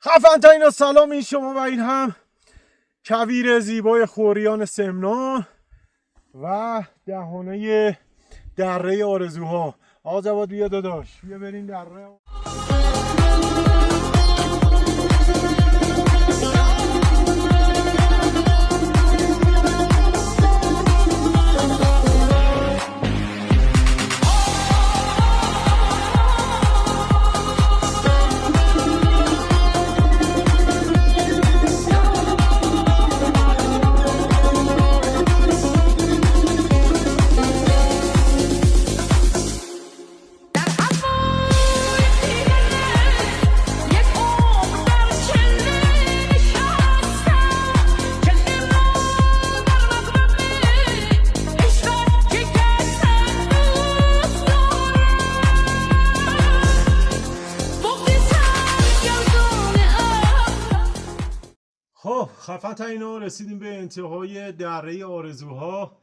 خفن تا اینا سلام، این شما و این هم کویر زیبای خوریان سمنان و دهانه دره آرزوها. آقا جواد بیا داداش، بیا بریم دره. خب خفن تا اینا رسیدیم به انتهای دره آرزوها.